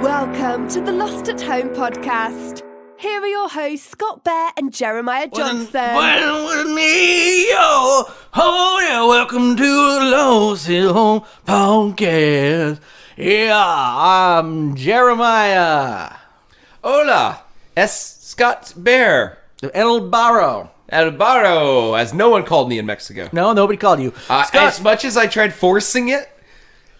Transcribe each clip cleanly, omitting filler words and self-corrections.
Welcome to the Lost at Home podcast. Here are your hosts, Scott Bear and Jeremiah Johnson. Well, with me, welcome to the Lost at Home podcast. Yeah, I'm Jeremiah. Hola, es Scott Bear. El Barro. El Barro, as no one called me in Mexico. No, nobody called you. Scott. As much as I tried forcing it,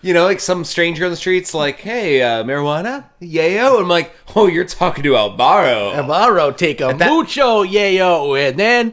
like some stranger on the streets, like, hey, marijuana? Yayo? I'm like, oh, you're talking to El Barro. El Barro, take a mucho yayo, and then...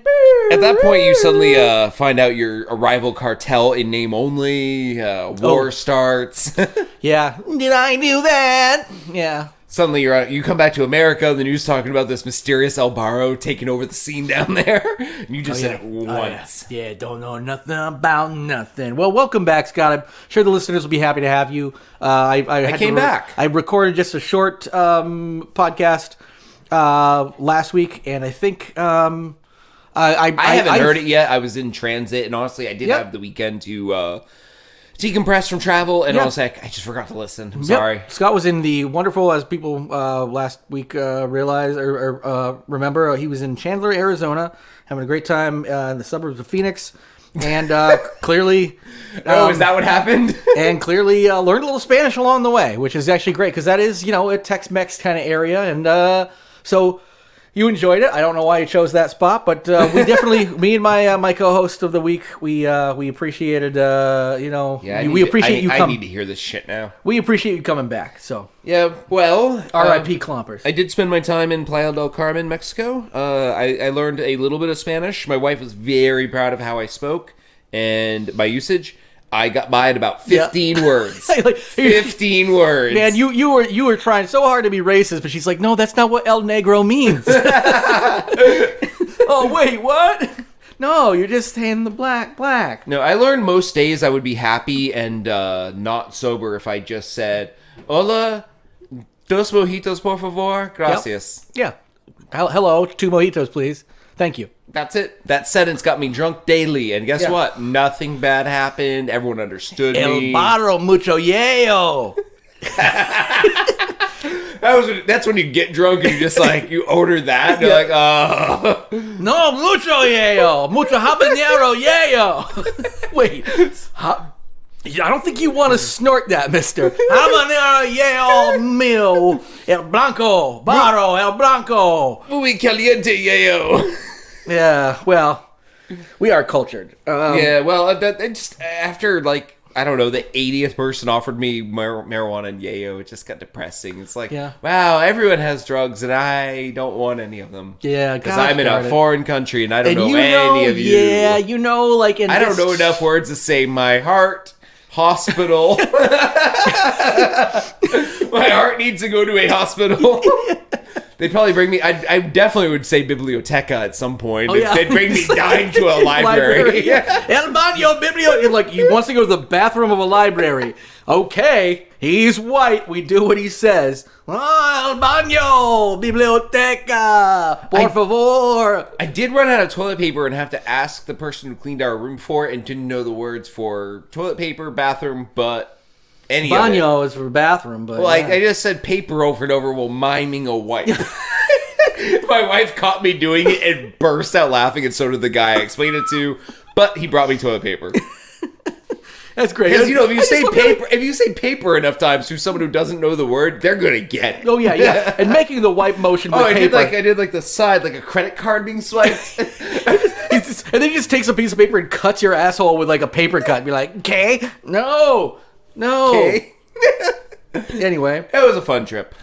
At that point, you suddenly find out you're a rival cartel in name only, war starts. Yeah. Did I do that? Yeah. Suddenly you come back to America, the news talking about this mysterious El Barro taking over the scene down there. And you just said it once. Yeah, don't know nothing about nothing. Well, welcome back, Scott. I'm sure the listeners will be happy to have you. I came back. I recorded just a short podcast last week, and I think I haven't heard it yet. I was in transit, and honestly, I did have the weekend to decompress from travel, and honestly, I just forgot to listen. I'm sorry. Scott was in the wonderful, as people last week realized or remember, he was in Chandler, Arizona, having a great time in the suburbs of Phoenix, and clearly... is that what happened? And clearly learned a little Spanish along the way, which is actually great, because that is, a Tex-Mex kind of area, and so... You enjoyed it. I don't know why you chose that spot, but we definitely, me and my co-host of the week, we appreciated, we appreciate you coming. I need to hear this shit now. We appreciate you coming back, so. Yeah, well. R.I.P. Clompers. I did spend my time in Playa del Carmen, Mexico. I learned a little bit of Spanish. My wife was very proud of how I spoke and my usage. I got by at about 15 words. 15 words. Man, you were trying so hard to be racist, but she's like, no, that's not what El Negro means. Oh, wait, what? No, you're just saying the black. No, I learned most days I would be happy and not sober if I just said, hola, dos mojitos, por favor, gracias. Yep. Yeah. Hello, 2 mojitos, please. Thank you. That's it. That sentence got me drunk daily, and guess what? Nothing bad happened. Everyone understood me. El Barro mucho yayo. That's when you get drunk and you just you order that. And you're like, oh. No, mucho yayo. Mucho habanero yayo. Wait. I don't think you want to snort that, mister. Habanero yayo mil. El Blanco. Barro, El Blanco. Muy caliente yayo. Yeah, well, we are cultured. Just after, I don't know, the 80th person offered me marijuana and yayo, it just got depressing. It's like, wow, everyone has drugs, and I don't want any of them. Yeah, because I'm in a foreign country, and I don't know any of you. Yeah, I don't know enough words to say my heart, hospital. My heart needs to go to a hospital. They'd probably bring me... I definitely would say biblioteca at some point. Oh, yeah. They'd bring me dying to a library. El baño, biblioteca. He wants to go to the bathroom of a library. Okay, he's white. We do what he says. El baño, biblioteca, por favor. I did run out of toilet paper and have to ask the person who cleaned our room for it and didn't know the words for toilet paper, bathroom, but... Baño is for bathroom, but... Well, I just said paper over and over while miming a wipe. My wife caught me doing it and burst out laughing, and so did the guy I explained it to, but he brought me toilet paper. That's great. Because, if you say paper enough times to someone who doesn't know the word, they're going to get it. Oh, yeah. And making the wipe motion with paper. I did the side, like a credit card being swiped. And then he just takes a piece of paper and cuts your asshole with a paper cut and be like, okay, no. Okay. Anyway. It was a fun trip.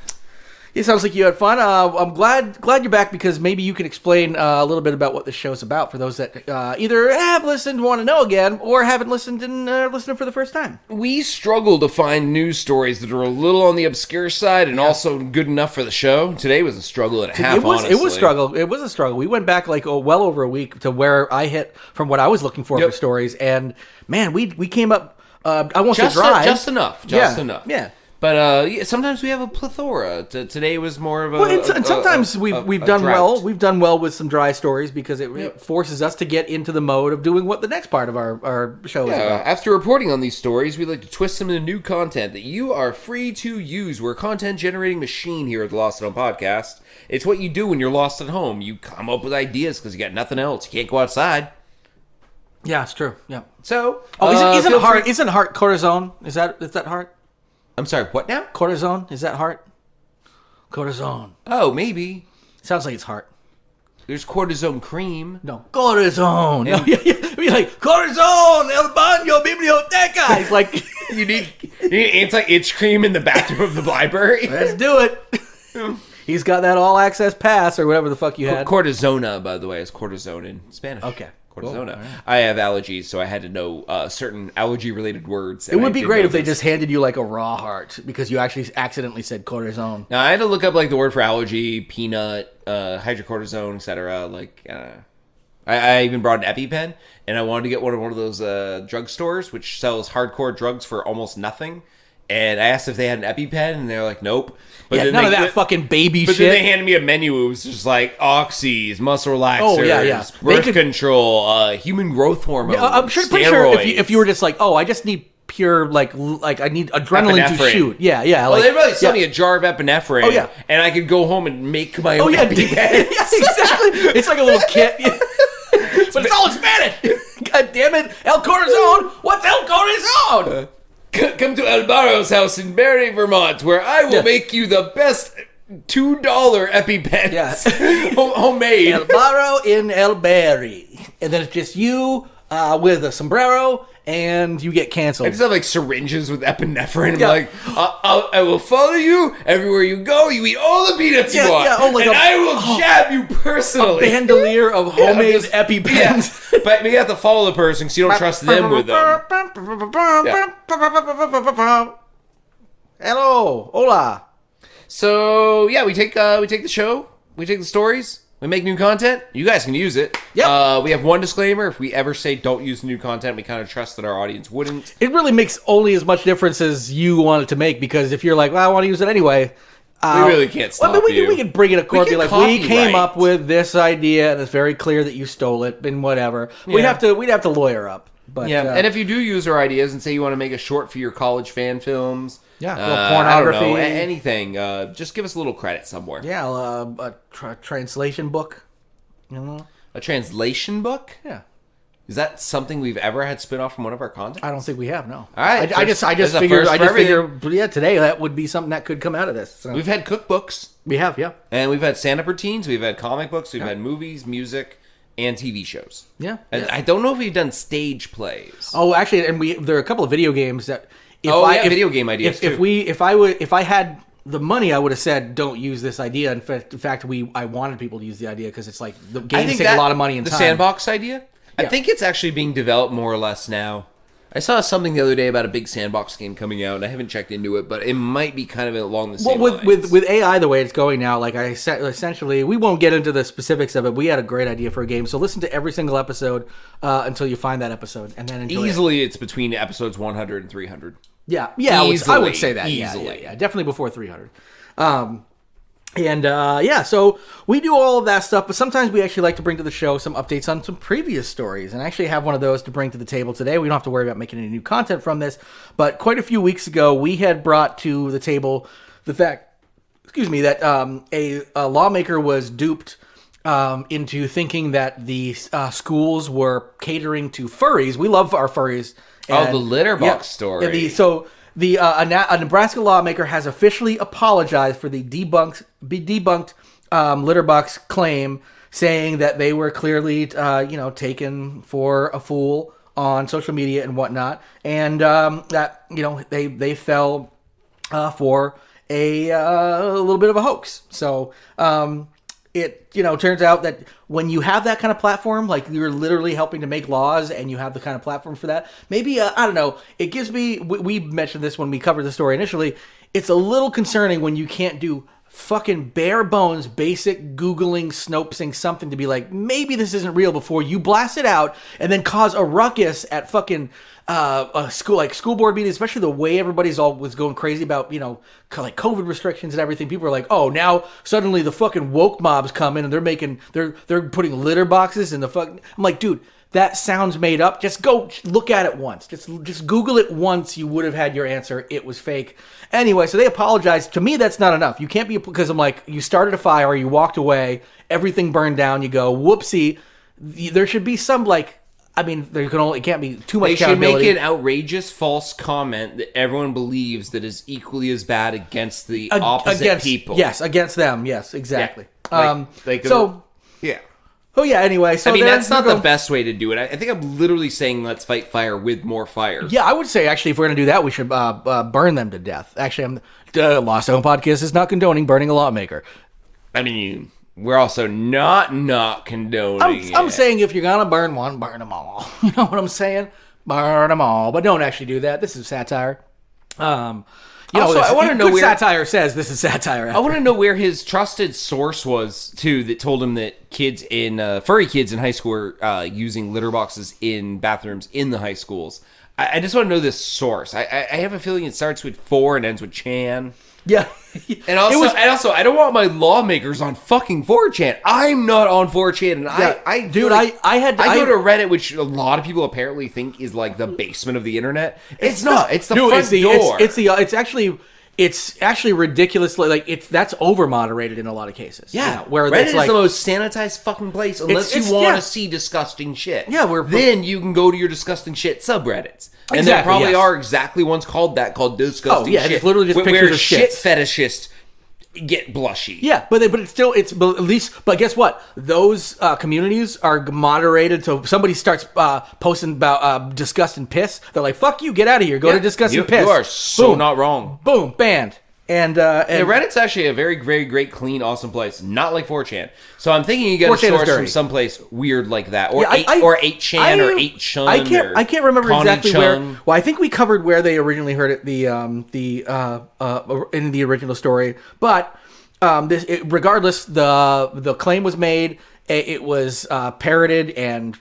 It sounds like you had fun. I'm glad you're back, because maybe you can explain a little bit about what the show's about for those that either have listened, want to know again, or haven't listened and listening for the first time. We struggle to find news stories that are a little on the obscure side and also good enough for the show. Today was a struggle and a half, honestly. It was a struggle. We went back well over a week to where I hit from what I was looking for stories, and man, we came up... I won't say dry. Just enough. Yeah. But sometimes we have a plethora. Today was more of a. Well, and sometimes we've done drought. well. We've done well with some dry stories because it forces us to get into the mode of doing what the next part of our show is about. After reporting on these stories, we like to twist them into new content that you are free to use. We're a content generating machine here at the Lost at Home podcast. It's what you do when you're lost at home. You come up with ideas because you got nothing else. You can't go outside. Yeah, it's true. Yeah. So, isn't heart cortisone? Is that heart? I'm sorry, what now? Cortisone? Is that heart? Cortisone. Oh, maybe. Sounds like it's heart. There's cortisone cream. No, cortisone. No, Be like, cortisone, el baño, biblioteca. It's like, you need anti-itch cream in the bathroom of the library. Let's do it. He's got that all-access pass or whatever the fuck you had. Cortisona, by the way, is cortisone in Spanish. Okay. Cortisona. Cool. Right. I have allergies, so I had to know certain allergy-related words. It would be great if they just handed you like a raw heart because you actually accidentally said cortisone. Now, I had to look up like the word for allergy, peanut, hydrocortisone, etc. Like, I even brought an EpiPen, and I wanted to get one of those drugstores which sells hardcore drugs for almost nothing. And I asked if they had an EpiPen, and they're like, nope. But none of that fucking baby but shit. But then they handed me a menu. It was just like oxys, muscle relaxers, birth control, human growth hormone, I'm pretty sure if you were just like, I just need pure, like I need adrenaline to shoot. Yeah. Well, they'd probably sell me a jar of epinephrine. Oh, yeah. And I could go home and make my own EpiPen. Yes, exactly. It's like a little kit. But it's all in Spanish. God damn it. El Corazon. What's El Corazon? Come to Alvaro's house in Barrie, Vermont, where I will make you the best $2 EpiPens. Yeah. Homemade. Alvaro in El Barrie. And then it's just you with a sombrero, and you get canceled. I just have like syringes with epinephrine. I'm like, I will follow you everywhere you go. You eat all the peanuts you want. And I will jab you personally. A bandolier of homemade EpiPens. Yeah. But you have to follow the person because you don't trust them with them. Hello. Hola. So, we take the show. We take the stories. We make new content. You guys can use it. Yep. We have one disclaimer. If we ever say don't use new content, we kind of trust that our audience wouldn't. It really makes only as much difference as you want it to make, because if you're like, well, I want to use it anyway. We really can't stop you. We can bring it to court and be like, we came copyright. up with this idea, and it's very clear that you stole it, and whatever. We'd have to lawyer up. But, and if you do use our ideas and say you want to make a short for your college fan films, pornography, I don't know, anything, just give us a little credit somewhere. Yeah, a translation book. You know? A translation book? Yeah. Is that something we've ever had spin off from one of our content? I don't think we have, no. All right. I just figured today that would be something that could come out of this. So. We've had cookbooks. We have, yeah. And we've had stand-up routines, we've had comic books, we've had movies, music, and TV shows. Yeah. And I don't know if we've done stage plays. Oh, actually, and there are a couple of video games that video game ideas too. If I had the money, I would have said don't use this idea. In fact, I wanted people to use the idea because it's like the games take a lot of money and time. The sandbox idea? I think it's actually being developed more or less now. I saw something the other day about a big sandbox game coming out, and I haven't checked into it, but it might be kind of along the same lines. With AI the way it's going now, like I said, essentially, we won't get into the specifics of it. We had a great idea for a game, so listen to every single episode until you find that episode, and then enjoy Easily, it's between episodes 100 and 300. Yeah, I would say that. Easily. Yeah, definitely before 300. So we do all of that stuff, but sometimes we actually like to bring to the show some updates on some previous stories, and I actually have one of those to bring to the table today. We don't have to worry about making any new content from this, but quite a few weeks ago, we had brought to the table the fact, that a lawmaker was duped into thinking that the schools were catering to furries. We love our furries. And, the litter box story. A Nebraska lawmaker has officially apologized for the debunked litter box claim, saying that they were clearly, taken for a fool on social media and whatnot, and that they fell for a little bit of a hoax. So. It turns out that when you have that kind of platform, like you're literally helping to make laws and you have the kind of platform for that, maybe, I don't know, it gives me, we mentioned this when we covered the story initially, it's a little concerning when you can't do fucking bare bones, basic Googling, Snopesing something to be like, maybe this isn't real before you blast it out and then cause a ruckus at fucking a school board meetings, especially the way everybody's all was going crazy about, like COVID restrictions and everything. People are like, oh, now suddenly the fucking woke mobs come in and they're putting litter boxes in the fuck. I'm like, dude, that sounds made up. Just go look at it once. Just Google it once. You would have had your answer. It was fake. Anyway, so they apologized. To me, that's not enough. You can't be, because I'm like, you started a fire, you walked away, everything burned down, you go, whoopsie. There should be some, like, I mean, it can't be too much accountability. They should make an outrageous false comment that everyone believes that is equally as bad against the opposite people. Yes, against them. Yes, exactly. Yeah. Yeah. Oh, yeah, anyway. So I mean, that's not the best way to do it. I think I'm literally saying let's fight fire with more fire. Yeah, I would say, actually, if we're going to do that, we should burn them to death. Actually, Lost Home Podcast is not condoning burning a lawmaker. I mean, we're also not condoning I'm saying if you're going to burn one, burn them all. You know what I'm saying? Burn them all. But don't actually do that. This is satire. I want to know where satire says this is satire. I want to know where his trusted source was too, that told him that furry kids in high school were using litter boxes in bathrooms in the high schools. I just want to know this source. I have a feeling it starts with 4 and ends with Chan. Yeah. And also, I don't want my lawmakers on fucking 4chan. I'm not on 4chan, and I go to Reddit, which a lot of people apparently think is like the basement of the internet. It's not. It's the front door. It's actually ridiculously, like, that's over moderated in a lot of cases. Yeah, where Reddit is the most sanitized fucking place unless you want to see disgusting shit. Yeah, then you can go to your disgusting shit subreddits. And there probably are exactly ones called disgusting shit. It's literally just pictures of shit fetishists get blushy. Yeah, but guess what? Those communities are moderated, so somebody starts posting about disgust and piss. They're like, fuck you, get out of here, go to disgust and piss. You are so not wrong. Boom, banned. And Reddit's actually a very, very great, clean, awesome place. Not like 4chan. So I'm thinking you get a source from someplace weird like that, or 8chan or 8chun. I can't remember exactly where. Well, I think we covered where they originally heard it. In the original story, but regardless, the claim was made. It was parroted and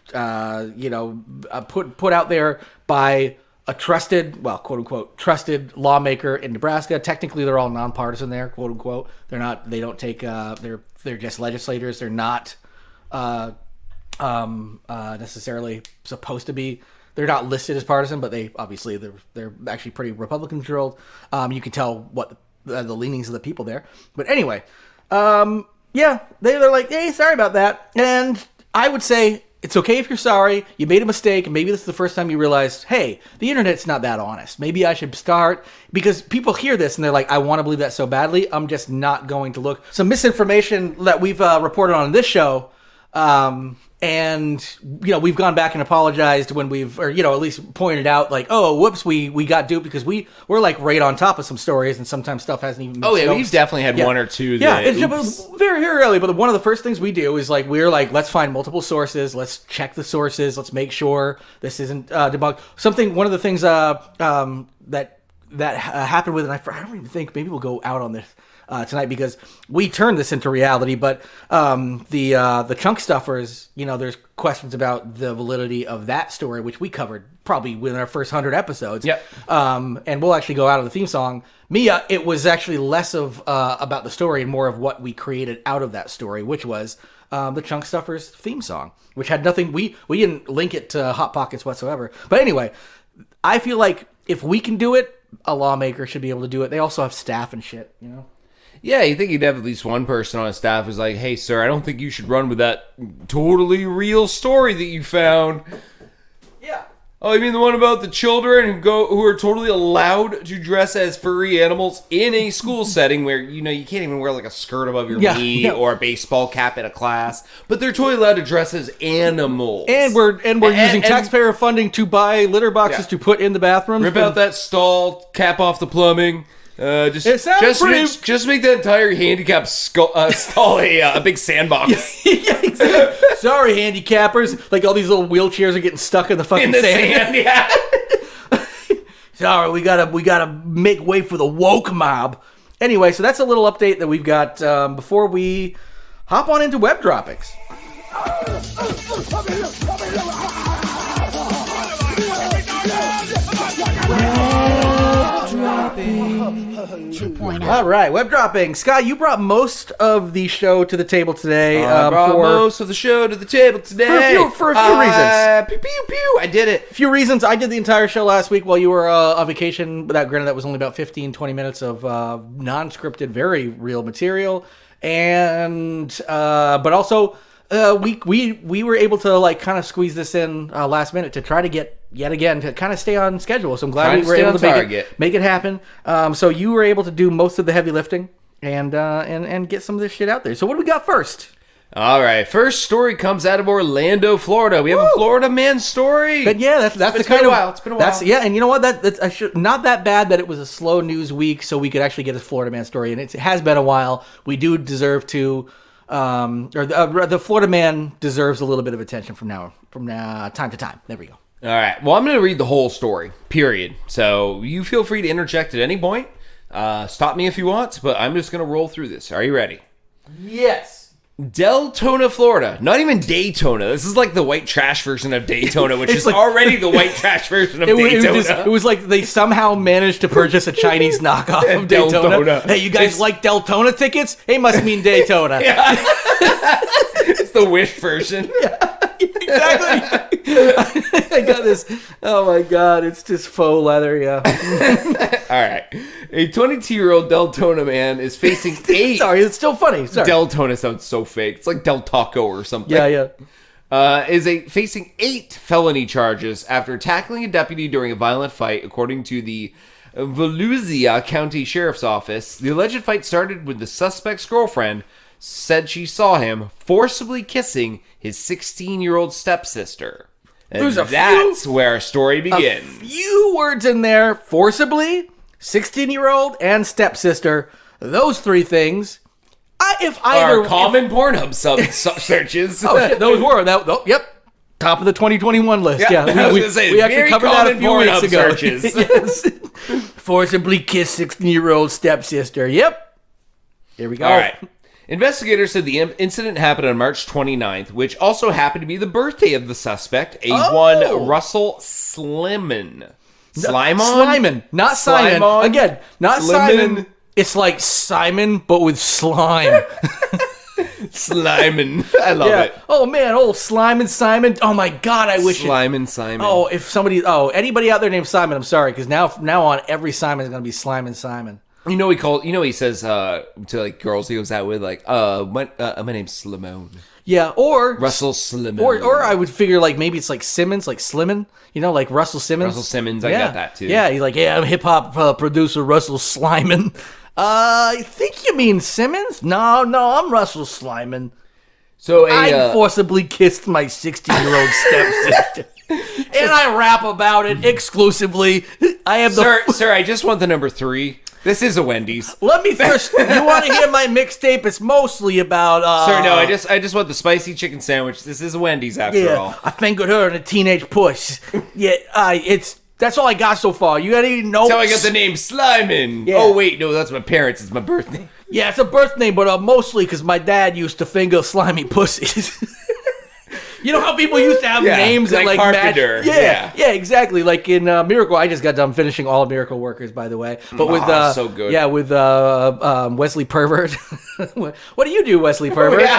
put out there by a trusted, well, quote unquote, trusted lawmaker in Nebraska. Technically, they're all nonpartisan there, quote unquote. They're not. They don't take. They're just legislators. They're not necessarily supposed to be. They're not listed as partisan, but they're actually pretty Republican controlled. You can tell what the leanings of the people there. But anyway, they're like, hey, sorry about that, and I would say, it's okay if you're sorry. You made a mistake, and maybe this is the first time you realized, hey, the internet's not that honest. Maybe I should start, because people hear this and they're like, I want to believe that so badly. I'm just not going to look. Some misinformation that we've reported on this show, and we've gone back and apologized when at least pointed out, like, oh, whoops, we got duped, because we're like right on top of some stories, and sometimes stuff hasn't even been scoped. We've definitely had one or two it's very, very early, but one of the first things we do is we're like, let's find multiple sources, let's check the sources, let's make sure this isn't debunked. One of the things that happened with, and I don't even think, maybe we'll go out on this tonight, because we turned this into reality, but the chunk stuffers, there's questions about the validity of that story, which we covered probably within our first 100 episodes. Yep. And we'll actually go out of the theme song. Mia, it was actually less of about the story and more of what we created out of that story, which was the chunk stuffers theme song, which had nothing. We didn't link it to Hot Pockets whatsoever. But anyway, I feel like if we can do it, a lawmaker should be able to do it. They also have staff and shit, Yeah, you think you'd have at least one person on staff who's like, hey, sir, I don't think you should run with that totally real story that you found. Yeah. Oh, you mean the one about the children who are totally allowed to dress as furry animals in a school setting where, you can't even wear like a skirt above your knee or a baseball cap in a class, but they're totally allowed to dress as animals. And we're using taxpayer funding to buy litter boxes to put in the bathrooms. Rip out that stall, cap off the plumbing. Just make that entire handicap stall a big sandbox. Yeah, exactly. Sorry, handicappers. Like all these little wheelchairs are getting stuck in the fucking sand. Yeah. Sorry, we gotta make way for the woke mob. Anyway, so that's a little update that we've got before we hop on into web droppings. All right, web dropping. Scott, you brought most of the show to the table today. I brought most of the show to the table today. For a few reasons. Pew, pew, pew. I did it. A few reasons. I did the entire show last week while you were on vacation. Granted, that was only about 15, 20 minutes of non-scripted, very real material. And but also we were able to like kind of squeeze this in last minute to try to get yet again to kind of stay on schedule. So I'm glad we were able to make it happen. So you were able to do most of the heavy lifting and get some of this shit out there. So what do we got first? All right, first story comes out of Orlando, Florida. We have a Florida man story. But yeah, that's the kind of It's been a while. Yeah, and you know what? That's not that bad that it was a slow news week, so we could actually get a Florida man story. And it has been a while. We do deserve to. The Florida man deserves a little bit of attention from time to time. There we go. All right. Well, I'm going to read the whole story, period. So you feel free to interject at any point. Stop me if you want, but I'm just going to roll through this. Are you ready? Yes. Deltona, Florida. Not even Daytona. This is like the white trash version of Daytona, which is like, already the white trash version of Daytona. It was like they somehow managed to purchase a Chinese knockoff of Daytona. Hey, you guys like Deltona tickets? Hey, must mean Daytona. Yeah. It's the Wish version. Yeah. Exactly. I got this. Oh my god, it's just faux leather, yeah. All right. A 22-year-old Deltona man is facing 8. Sorry, it's still funny. Sorry. Deltona sounds so fake. It's like Del Taco or something. Yeah. Facing 8 felony charges after tackling a deputy during a violent fight, according to the Volusia County Sheriff's Office. The alleged fight started when the suspect's girlfriend said she saw him forcibly kissing his 16-year-old stepsister. And that's where our story begins. A few words in there. Forcibly, 16-year-old, and stepsister. Those 3 things. Are common Pornhub searches. Oh, shit, those were. Yep. Top of the 2021 list. Yeah. We actually covered that a few weeks ago. Yes. Forcibly kissed 16-year-old stepsister. Yep. Here we go. All right. Investigators said the incident happened on March 29th, which also happened to be the birthday of the suspect, one Russell Slimon. Slimon, not Simon. Slimon. Again, not Slimon. Simon. It's like Simon, but with slime. Slimon. I love it. Oh, man. Oh, Simon. Oh, my God. I wish Simon. Oh, if anybody out there named Simon, I'm sorry, because now on every Simon is going to be Simon. You know he says to like girls he goes out with like my name's Slimone. Yeah, or Russell Slimon. Or I would figure like maybe it's like Simmons, like Slimon, like Russell Simmons. Russell Simmons, I got that too. Yeah, he's like, I'm hip hop producer Russell Slimon. I think you mean Simmons? No, I'm Russell Slimon. So I forcibly kissed my 16-year-old stepsister. And I rap about it exclusively. I have Sir, I just want the number 3. This is a Wendy's. Let me first. You want to hear my mixtape? It's mostly about. Sir, no. I just want the spicy chicken sandwich. This is a Wendy's after all. I fingered her in a teenage push. That's all I got so far. You got any notes? That's how I got the name Slimon. Yeah. Oh wait, no, that's my parents. It's my birthday. Yeah, it's a birth name, but mostly because my dad used to finger slimy pussies. You know how people used to have names that like Carpenter. Yeah, exactly. Like in Miracle, I just got done finishing all of Miracle Workers, by the way. But with so good. Yeah, with Wesley Pervert. What do you do, Wesley Pervert?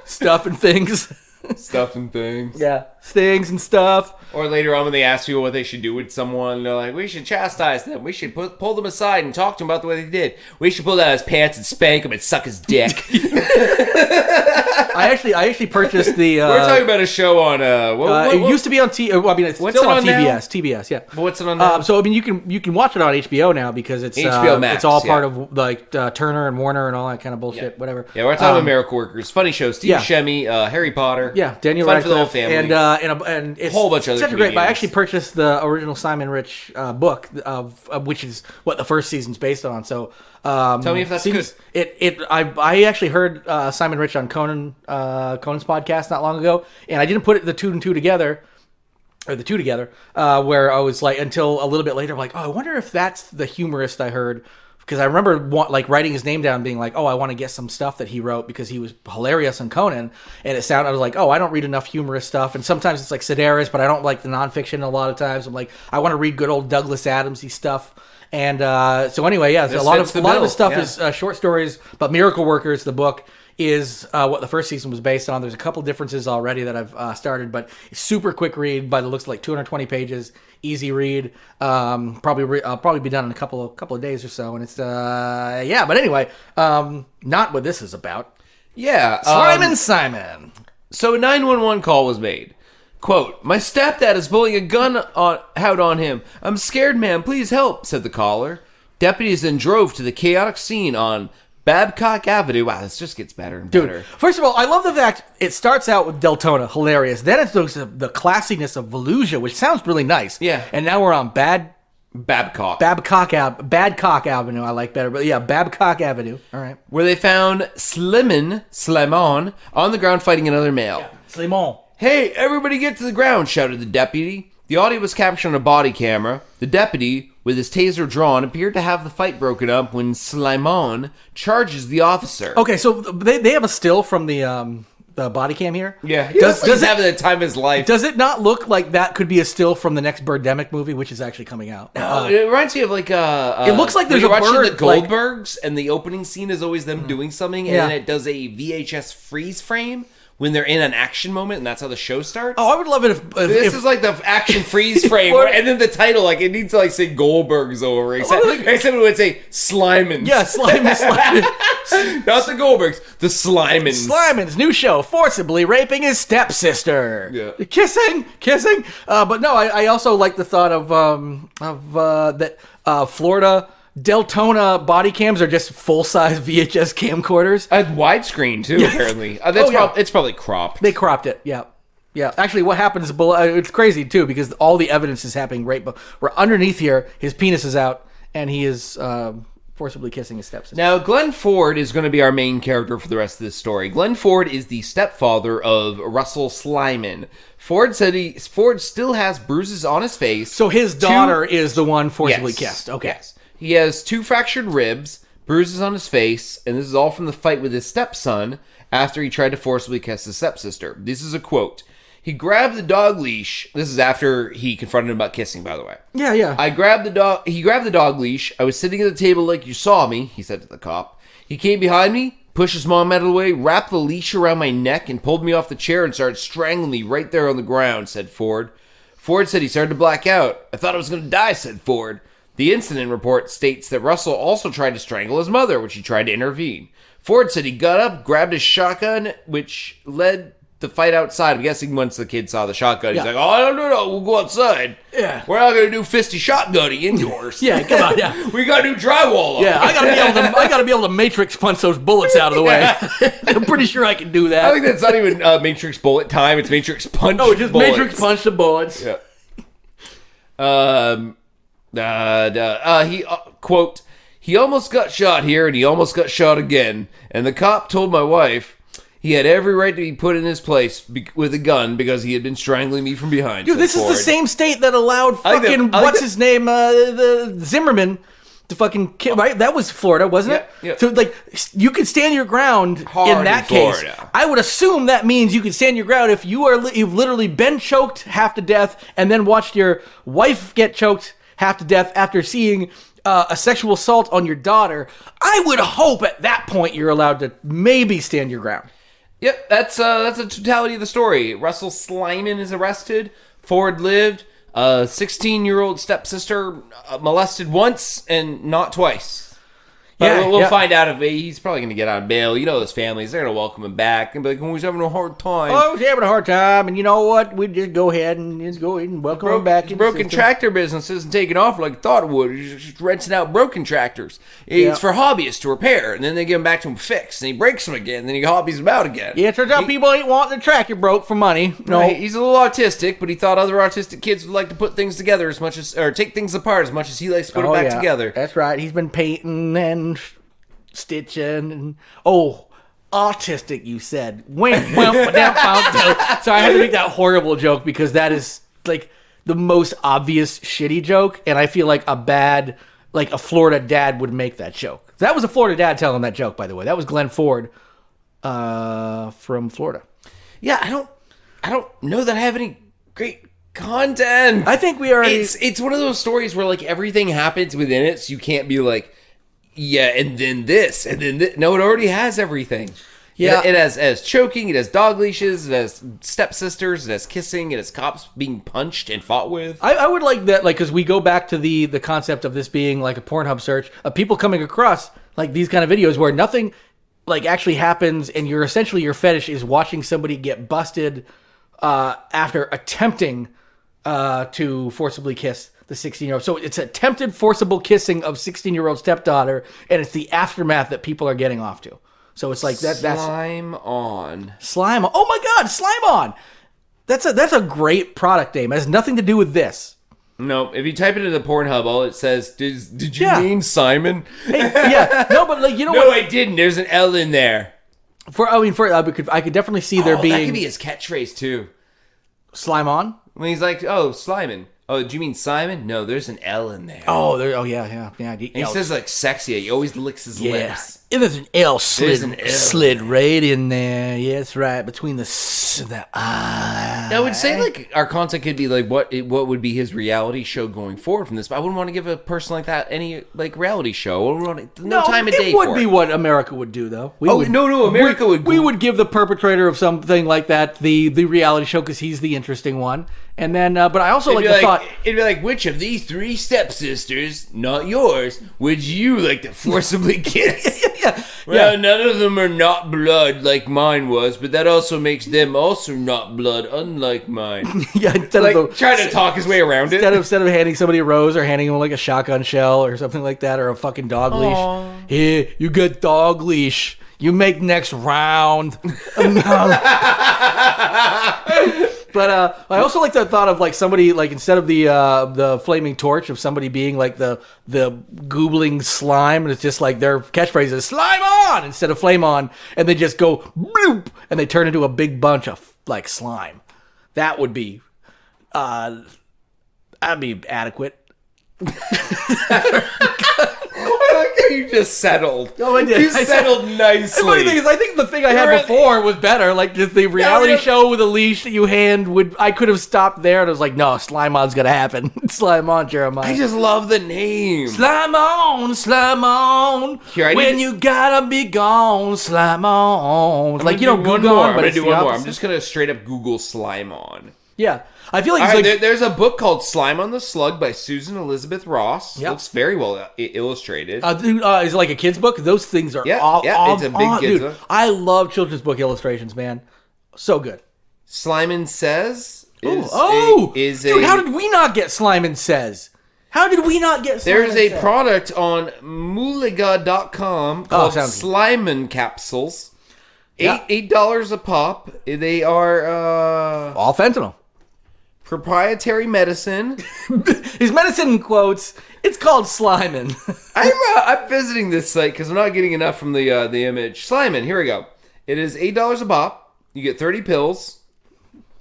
Stuff and things. Stuff and things. Yeah, things and stuff. Or later on when they ask you what they should do with someone, they're like, we should chastise them. We should pull them aside and talk to them about the way they did. We should pull down his pants and spank him and suck his dick. I actually purchased the... We're talking about a show on... it used to be on... it's still on TBS. Now? TBS, yeah. But what's it on now? So, I mean, you can watch it on HBO now because it's... HBO Max, it's all part of, like, Turner and Warner and all that kind of bullshit, whatever. Yeah, we're talking about Miracle Workers. Funny shows. Steve Buscemi, Harry Potter. Yeah, Daniel Fun Radcliffe. for the whole family. And it's a whole bunch of other great. But I actually purchased the original Simon Rich book, of which is what the first season's based on. So tell me if that's good. I actually heard Simon Rich on Conan's podcast not long ago, and I didn't put the two together. Where I was like, until a little bit later, I'm like, oh, I wonder if that's the humorist I heard because I remember writing his name down and being like, oh, I want to get some stuff that he wrote because he was hilarious on Conan. And I was like, oh, I don't read enough humorous stuff. And sometimes it's like Sedaris, but I don't like the nonfiction a lot of times. I'm like, I want to read good old Douglas Adams-y stuff. And so anyway, yeah, a lot of his stuff is short stories, but Miracle Workers, the book, is what the first season was based on. There's a couple differences already that I've started, but it's super quick read by the looks like 220 pages, easy read. I'll probably be done in a couple of days or so. And it's but anyway, not what this is about. Yeah, Simon. So a 911 call was made. Quote, my stepdad is pulling a gun out on him. I'm scared, ma'am. Please help, said the caller. Deputies then drove to the chaotic scene on Babcock Avenue. Wow, this just gets better and better. Dude, first of all, I love the fact it starts out with Deltona, hilarious. Then it goes to the classiness of Volusia, which sounds really nice. Yeah. And now we're on Babcock Avenue, I like better. But yeah, Babcock Avenue. All right. Where they found Slimon on the ground fighting another male. Yeah. Slimon. Hey, everybody get to the ground, shouted the deputy. The audio was captured on a body camera. The deputy, with his taser drawn, appeared to have the fight broken up when Slimon charges the officer. Okay, so they have a still from the body cam here? Yeah. Does it have the time of his life? Does it not look like that could be a still from the next Birdemic movie, which is actually coming out? It reminds me of like it looks like there's a watching bird, the Goldbergs, and the opening scene is always them doing something, and then it does a VHS freeze frame when they're in an action moment, and that's how the show starts. Oh, I would love it if this is like the action freeze frame, and then the title, like it needs to like say Goldbergs over, except it would say Slimans. Yeah, Slimans. Not the Goldbergs, the Slimans. Slimans, new show, forcibly raping his stepsister. Yeah, kissing. But no, I also like the thought of that Florida. Deltona body cams are just full-size VHS camcorders. Widescreen, too, apparently. It's probably cropped. They cropped it, yeah. Yeah, actually, what happens below, it's crazy, too, because all the evidence is happening right we're underneath here, his penis is out, and he is forcibly kissing his stepsister. Now, Glenn Ford is going to be our main character for the rest of this story. Glenn Ford is the stepfather of Russell Slimon. Ford said Ford still has bruises on his face. So his daughter is the one forcibly kissed. Okay. Yes. He has 2 fractured ribs, bruises on his face, and this is all from the fight with his stepson after he tried to forcibly kiss his stepsister. This is a quote. He grabbed the dog leash. This is after he confronted him about kissing, by the way. Yeah. He grabbed the dog leash. I was sitting at the table like you saw me, he said to the cop. He came behind me, pushed his mom out of the way, wrapped the leash around my neck, and pulled me off the chair and started strangling me right there on the ground, said Ford. Ford said he started to black out. I thought I was going to die, said Ford. The incident report states that Russell also tried to strangle his mother, which he tried to intervene. Ford said he got up, grabbed his shotgun, which led the fight outside. I'm guessing once the kid saw the shotgun, he's like, oh, no, we'll go outside. Yeah. We're not going to do fisty shotgunning indoors. Yeah, come on, yeah. We got to do drywall up. Yeah, I got to be able to matrix punch those bullets out of the way. I'm pretty sure I can do that. I think that's not even matrix bullet time. It's matrix punch No, just bullets. matrix punch the bullets. Yeah. Quote, he almost got shot here and he almost got shot again. And the cop told my wife he had every right to be put in his place with a gun because he had been strangling me from behind. Dude, this is the same state that allowed fucking, what's his name, the Zimmerman to fucking kill, right? That was Florida, wasn't it? Yeah. So, like, you could stand your ground in that case. I would assume that means you can stand your ground if you've literally been choked half to death and then watched your wife get choked half to death after seeing a sexual assault on your daughter. I would hope at that point you're allowed to maybe stand your ground. Yep, that's the totality of the story. Russell Slimon is arrested. Ford lived. 16-year-old stepsister molested once and not twice. But we'll find out if he's probably going to get on bail. You know those families, they're going to welcome him back and be like, oh, he's having a hard time. Oh, he's having a hard time, and you know what? We just go ahead and welcome him back. His broken tractor business isn't taking off like I thought it would. He's just renting out broken tractors. It's for hobbyists to repair, and then they give them back to him fixed, and he breaks them again, and then he hobbies them out again. Yeah, it turns out people ain't wanting the tractor broke for money. No, right, he's a little autistic, but he thought other autistic kids would like to put things together or take things apart as much as he likes to put it back together. That's right. He's been painting and stitching and autistic, you said. Sorry, I had to make that horrible joke because that is like the most obvious shitty joke, and I feel like a bad like a Florida dad would make that joke. That was a Florida dad telling that joke, by the way. That was Glenn Ford from Florida. Yeah, I don't know that I have any great content. I think we already... It's one of those stories where like everything happens within it, so you can't be like, yeah, and then this, and then this. No, it already has everything. Yeah. It has choking, it has dog leashes, it has stepsisters, it has kissing, it has cops being punched and fought with. I would like that, like, because we go back to the concept of this being like a Pornhub search of people coming across like these kind of videos where nothing like actually happens, and you're essentially, your fetish is watching somebody get busted after attempting to forcibly kiss the 16-year-old. So it's attempted forcible kissing of 16-year-old stepdaughter, and it's the aftermath that people are getting off to. So it's like that's Slime on. Slime on. Oh my God, Slime on. That's a great product name. It has nothing to do with this. No, if you type it into the Pornhub, all it says, did you mean Simon? Hey, yeah, no, but like, you know no, what? I didn't. There's an L in there. I could definitely see there being... that could be his catchphrase too. Slime on? When he's like, oh, Slimin'. Oh, do you mean Simon? No, there's an L in there. Oh, yeah. And he says like sexy. He always licks his lips. There's an L slid right in there. Yeah, that's right. Between the I would say like our content could be like what would be his reality show going forward from this. But I wouldn't want to give a person like that any like reality show. No time of day. It would be what America would do, though. America would. We would give the perpetrator of something like that the reality show because he's the interesting one. And then, but I also like the thought. It'd be like, which of these 3 stepsisters, not yours, would you like to forcibly kiss? Well, none of them are not blood like mine was, but that also makes them also not blood, unlike mine. Instead of trying to talk his way around it. Instead of handing somebody a rose or handing them like a shotgun shell or something like that, or a fucking dog leash. Here, you get dog leash. You make next round. But I also like the thought of like somebody like instead of the flaming torch of somebody being like the googling slime, and it's just like their catchphrase is slime on instead of flame on, and they just go bloop and they turn into a big bunch of like slime. That would be that'd be adequate. You just settled. Oh, I did. You settled nicely. The funny thing is, I think the thing I had before was better. Like just the reality show with a leash that you hand I could have stopped there, and I was like, no, Slime On's gonna happen. Slime On, Jeremiah. I just love the name. Slime on, Slime on. When you gotta be gone, Slime on. Like, you know, Google on, but I'm gonna do one more. I'm just gonna straight up Google Slime On. Yeah. I feel like, there's a book called Slime on the Slug by Susan Elizabeth Ross. Yep. Looks very well illustrated. Is it like a kid's book? Those things are it's a big kid's book. I love children's book illustrations, man. So good. Slimin' Says dude, how did we not get Slimin' Says? How did we not get Slimin' There's Says? a product on Mooliga.com called Slimin' Capsules. $8 a pop. They are all fentanyl. Proprietary medicine. His medicine in quotes. It's called Slimin'. I'm visiting this site because I'm not getting enough from the image. Slimin', here we go. It is $8 a pop. You get 30 pills.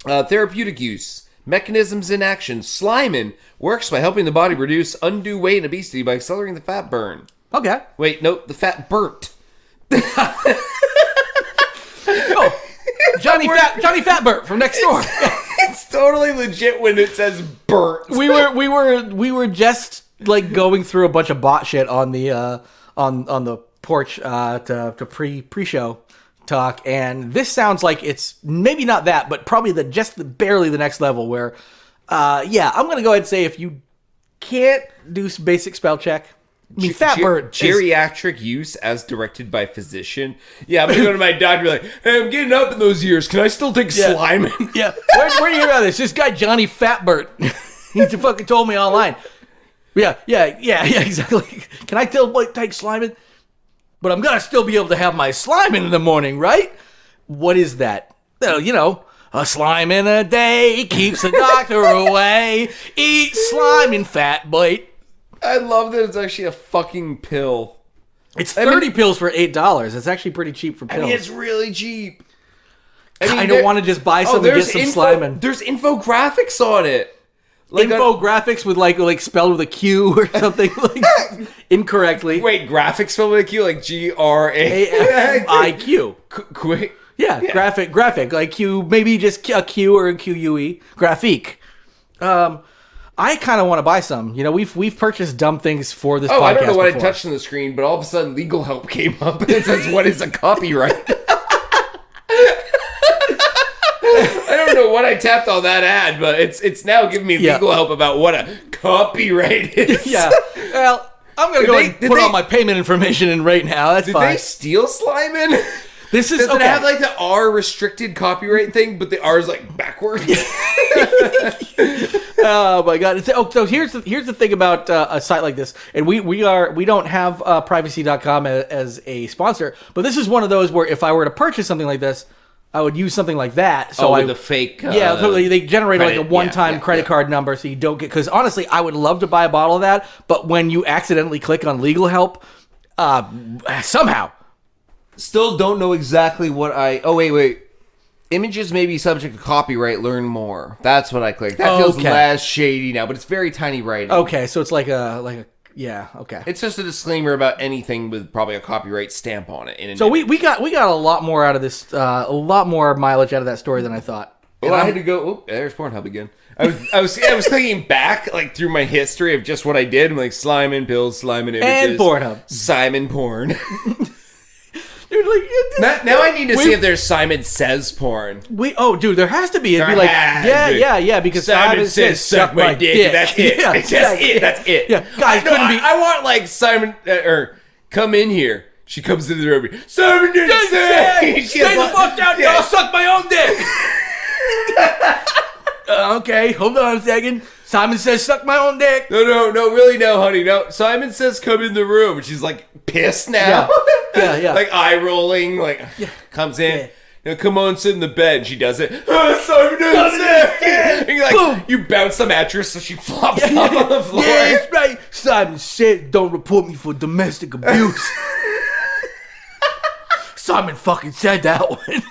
Therapeutic use. Mechanisms in action. Slimin' works by helping the body reduce undue weight and obesity by accelerating the fat burn. Okay. Wait, no, the fat burnt. Johnny Fatburt from next door. It's totally legit when it says burnt. We were just like going through a bunch of bot shit on the on the porch to pre-show talk, and this sounds like it's maybe not that, but probably barely the next level where I'm gonna go ahead and say if you can't do some basic spell check. I mean, geriatric use as directed by physician. Yeah, I'm gonna go to my doctor and be like, hey, I'm getting up in those years. Can I still take slime? Yeah. Where do you hear about this? This guy, Johnny Fatburt. He fucking told me online. Yeah, exactly. Can I still take slime? But I'm gonna still be able to have my slime in the morning, right? What is that? Well, you know, a slime in a day keeps the doctor away. Eat slime and fat bite. I love that it's actually a fucking pill. It's 30 pills for $8. It's actually pretty cheap for pills. I mean, it's really cheap. I don't want to just buy some and get some slime in. There's infographics on it. infographics with like spelled with a Q or something like incorrectly. Wait, graphics spelled with a Q, like GRAFIQ. Quick. Yeah, graphic, like Q, maybe just a Q or a QUE, graphique. I kind of want to buy some. You know, we've purchased dumb things for this podcast I don't know what before. I touched on the screen, but all of a sudden legal help came up and it says, what is a copyright? I don't know what I tapped on that ad, but it's now giving me legal help about what a copyright is. Yeah. Well, I'm going to go and put all my payment information in right now. That's fine. Did they steal Slimin'? Does it have like the R restricted copyright thing, but the R is like backwards? Oh my god! So here's the thing about a site like this, and we don't have privacy.com as a sponsor, but this is one of those where if I were to purchase something like this, I would use something like that. So with the fake. So they generate credit, like a one-time credit card number, so you don't get. Because honestly, I would love to buy a bottle of that, but when you accidentally click on legal help, somehow. Still don't know exactly what I... Oh, wait. Images may be subject to copyright. Learn more. That's what I clicked. That feels less shady now, but it's very tiny writing. Okay, so it's like a yeah. Okay. It's just a disclaimer about anything with probably a copyright stamp on it. So we got a lot more out of this, a lot more mileage out of that story than I thought. Well, I had to go... Oh, there's Pornhub again. I was thinking back like through my history of just what I did. I'm like Slimin' pills, Slimin' images, and Pornhub, Simon porn. Dude, now I need to see if there's Simon Says porn. Dude, there has to be. It'd be like, yeah, because Simon says suck my dick. That's it. That's it. Yeah, guys, I want like Simon or come in here. She comes into the room. Simon didn't say. Stay the fuck down. I'll suck my own dick. Okay, hold on a second. Simon says suck my own dick. No, really, no, honey, no. Simon says come in the room, and she's like pissed now. Yeah. Like eye rolling, like comes in. Yeah. Now come on, sit in the bed. She does it. Simon doesn't say. And you're like, boom. You bounce the mattress so she flops off on the floor. Yeah, that's right. Simon said, "Don't report me for domestic abuse." Simon fucking said that one.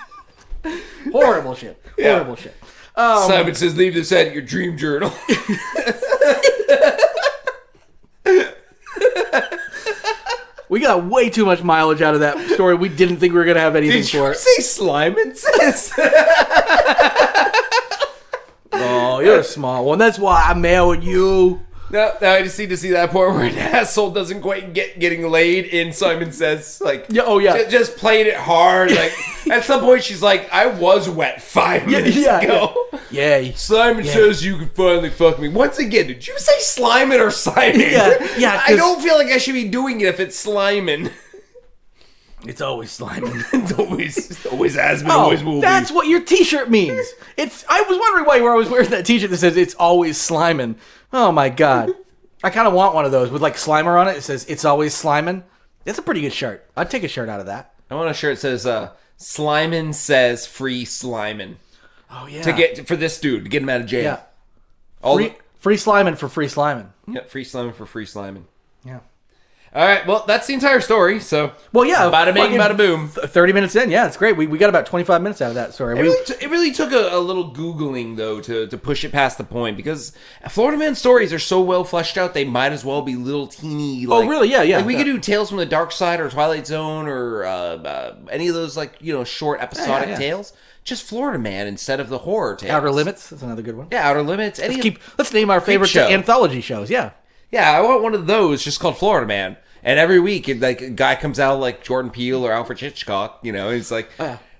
Horrible shit. Horrible shit. Simon says, leave this out of your dream journal. We got way too much mileage out of that story. We didn't think we were going to have anything for it. Did you say Slimin' says? Oh, you're a small one. That's why I married you. No, I just need to see that part where an asshole doesn't quite getting laid in Simon Says. Like, just playing it hard. Like, at some point she's like, I was wet 5 minutes ago. Yeah. Simon says you can finally fuck me. Once again, did you say Slimin' or Simon? Yeah. I don't feel like I should be doing it if it's Slimin'. It's always Slimin'. It always has been, always will be. That's what your t-shirt means. I was wondering why I was wearing that t-shirt that says it's always Slimin'. Oh my god. I kind of want one of those with like Slimer on it. It says it's always Slimin'. That's a pretty good shirt. I'd take a shirt out of that. I want a shirt that says Slimin' says free Slimin'. Oh yeah. For this dude to get him out of jail. Yeah. Free Slimin' for free Slimin'. Yeah, free Slimin' for free Slimin'. Yeah. All right, well, that's the entire story, so... Well, yeah. Bada bing, bada boom. 30 minutes in, yeah, it's great. We got about 25 minutes out of that story. It really took a little Googling, though, to push it past the point, because Florida Man stories are so well fleshed out, they might as well be little teeny... Like, really? Yeah. Like, we could do Tales from the Dark Side or Twilight Zone or any of those, like, short episodic tales. Just Florida Man instead of the horror tales. Outer Limits, that's another good one. Yeah, Outer Limits. Let's name our favorite anthology shows, yeah. Yeah, I want one of those just called Florida Man. And every week, like a guy comes out like Jordan Peele or Alfred Hitchcock, it's like,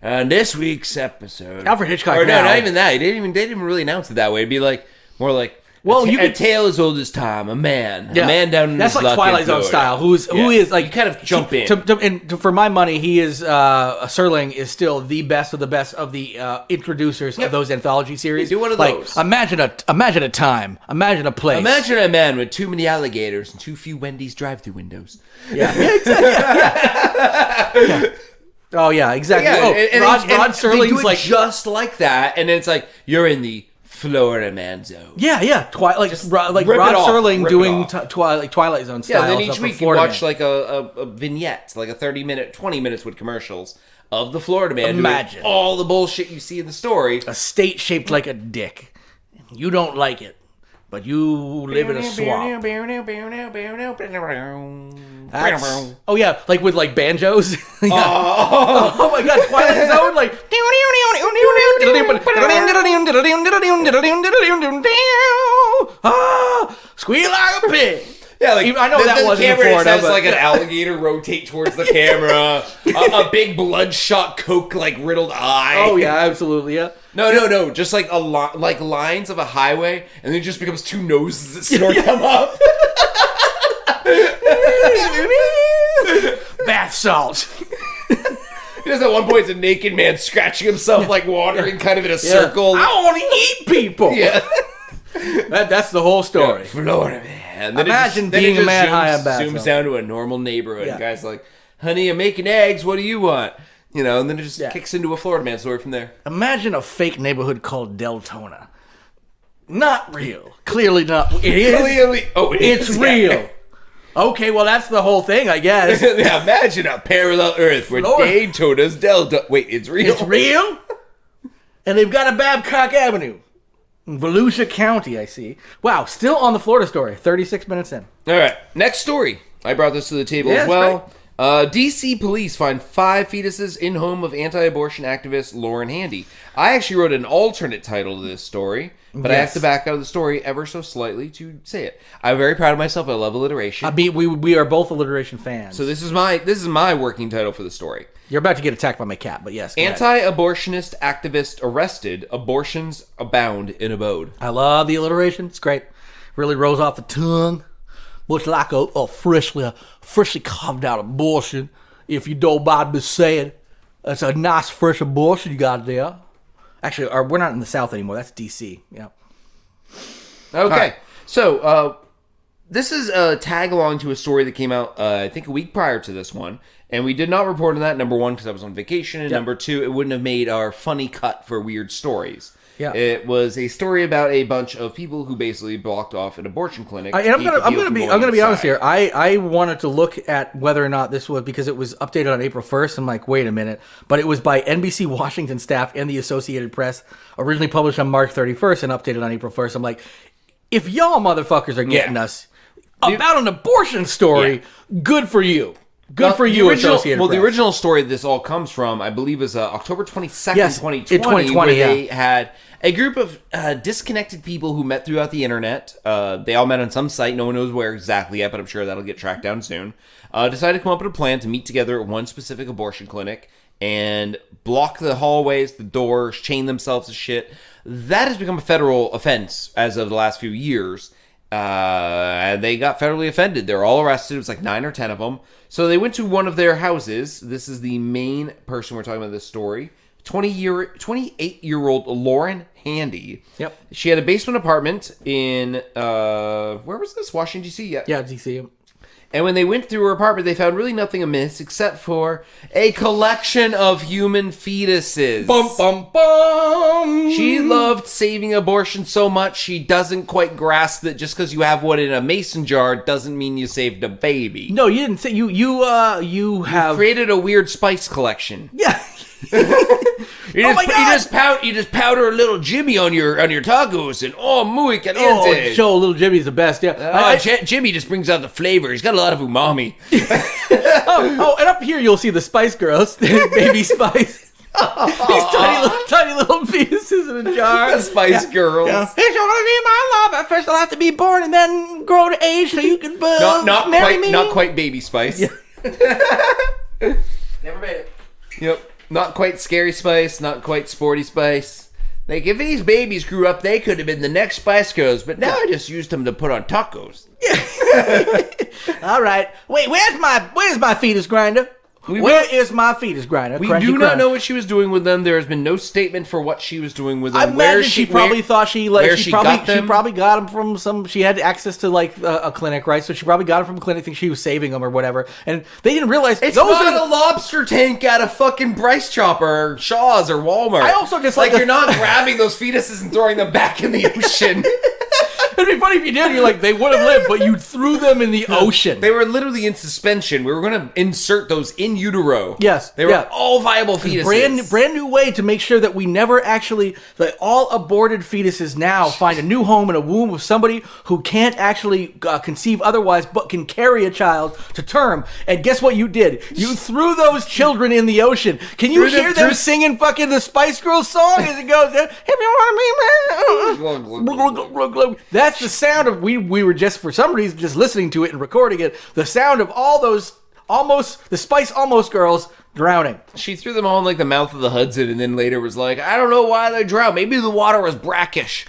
this week's episode. Alfred Hitchcock. Or no, not even that. They didn't even really announce it that way. It'd be like more like, a tale as old as time. A man down in that's his like Twilight Zone style. Who is like you kind of jump in. And for my money, he is Serling is still the best of the introducers of those anthology series. Do one of those. Imagine a time. Imagine a place. Imagine a man with too many alligators and too few Wendy's drive-thru windows. Yeah, exactly. Yeah. Oh yeah, exactly. And Rod Serling's like just like that, and then it's like you're in the Florida Man zone. Yeah. Rod Serling doing Twilight Zone style. Yeah, then each week you watch like a vignette, like a 30-minute, 20 minutes with commercials of the Florida Man doing all the bullshit you see in the story. A state shaped like a dick. You don't like it. but you live in a swamp. Oh yeah, like with like banjos. Yeah. Oh my god, Twilight Zone, like. Squeal like a pig. Yeah, like I know that wasn't in Florida, has but like an alligator rotate towards the camera, a big bloodshot Coke like riddled eye. Oh yeah, absolutely, yeah. No, just like like lines of a highway, and then it just becomes two noses that snort them up. Bath salt. Just at one point, it's a naked man scratching himself, like wandering kind of in a circle. I want to eat people. Yeah. That's the whole story. Florida man. Then Imagine being a man high on bath zooms salt. down to a normal neighborhood. Yeah. And guy's like, honey, I'm making eggs. What do you want? You know, and then it just kicks into a Florida man story from there. Imagine a fake neighborhood called Deltona. Not real. Clearly not. It is. Clearly. Oh, it's real. Okay, well, that's the whole thing, I guess. Yeah, imagine a parallel Earth where Daytona's Delta. Wait, it's real? It's real? And they've got a Babcock Avenue. In Volusia County, I see. Wow, still on the Florida story. 36 minutes in. All right, next story. I brought this to the table as well. D.C. police find 5 fetuses in home of anti-abortion activist Lauren Handy. I actually wrote an alternate title to this story, but I have to back out of the story ever so slightly to say it. I'm very proud of myself. I love alliteration. I mean, we are both alliteration fans. So this is my working title for the story. You're about to get attacked by my cat, but yes. Anti-abortionist activist arrested. Abortions abound in abode. I love the alliteration. It's great. Really rolls off the tongue. Much like a freshly carved out abortion. If you don't mind me saying, it's a nice fresh abortion you got there. Actually, we're not in the South anymore. That's D.C. Yeah. Okay. Right. So this is a tag along to a story that came out, I think, a week prior to this one. And we did not report on that, number one, because I was on vacation. And number two, it wouldn't have made our funny cut for weird stories. Yeah. It was a story about a bunch of people who basically blocked off an abortion clinic. And I'm gonna be honest here. I wanted to look at whether or not this was, because it was updated on April 1st. I'm like, wait a minute. But it was by NBC Washington staff and the Associated Press, originally published on March 31st and updated on April 1st. I'm like, if y'all motherfuckers are getting us about an abortion story, good for you. Good for you, Associated Press. The original story this all comes from, I believe, is October 22nd, 2020, where they had a group of disconnected people who met throughout the internet. They all met on some site. No one knows where exactly yet, but I'm sure that'll get tracked down soon. Decided to come up with a plan to meet together at one specific abortion clinic and block the hallways, the doors, chain themselves to shit. That has become a federal offense as of the last few years. And they got federally offended. They're all arrested. It was like 9 or 10 of them. So they went to one of their houses. This is the main person we're talking about this story. 28-year-old Lauren Handy. Yep. She had a basement apartment in, where was this? Washington, D.C.? Yeah, D.C. And when they went through her apartment, they found really nothing amiss except for a collection of human fetuses. Bum, bum, bum. She loved saving abortion so much she doesn't quite grasp that just because you have one in a mason jar doesn't mean you saved a baby. No, you didn't say you have created a weird spice collection. Yeah. You just powder a little Jimmy on your tacos and muy caliente. Oh, show little Jimmy's the best. Yeah. Jimmy just brings out the flavor. He's got a lot of umami. And up here you'll see the Spice Girls, Baby Spice. These tiny little fetuses in a jar. The Spice Girls. Yeah. It's gonna be my love. At first, I'll have to be born and then grow to age so you can marry me. Not quite Baby Spice. Yeah. Never made it. Yep. Not quite Scary Spice, not quite Sporty Spice. Like, if these babies grew up, they could have been the next Spice Girls, but now I just used them to put on tacos. All right. Wait, where's my fetus grinder? Where is my fetus grinder? We do not know what she was doing with them. There has been no statement for what she was doing with them. I imagine she probably thought she probably got them from some. She had access to like a clinic, right? So she probably got them from a clinic, think she was saving them or whatever, and they didn't realize it's not a lobster tank at a fucking Bryce Chopper, or Shaw's, or Walmart. I also just you're not grabbing those fetuses and throwing them back in the ocean. It'd be funny if you did. You're like, they would have lived, but you threw them in the ocean. They were literally in suspension. We were going to insert those in utero. Yes. They were all viable fetuses. Brand new way to make sure that we never actually, that all aborted fetuses now find a new home in a womb of somebody who can't actually conceive otherwise, but can carry a child to term. And guess what you did? You threw those children in the ocean. Can you hear them singing fucking the Spice Girls song as it goes, if you want me, that's the sound of, we were just, for some reason, just listening to it and recording it, the sound of all those the Spice Almost girls drowning. She threw them all in like the mouth of the Hudson and then later was like, I don't know why they drowned. Maybe the water was brackish.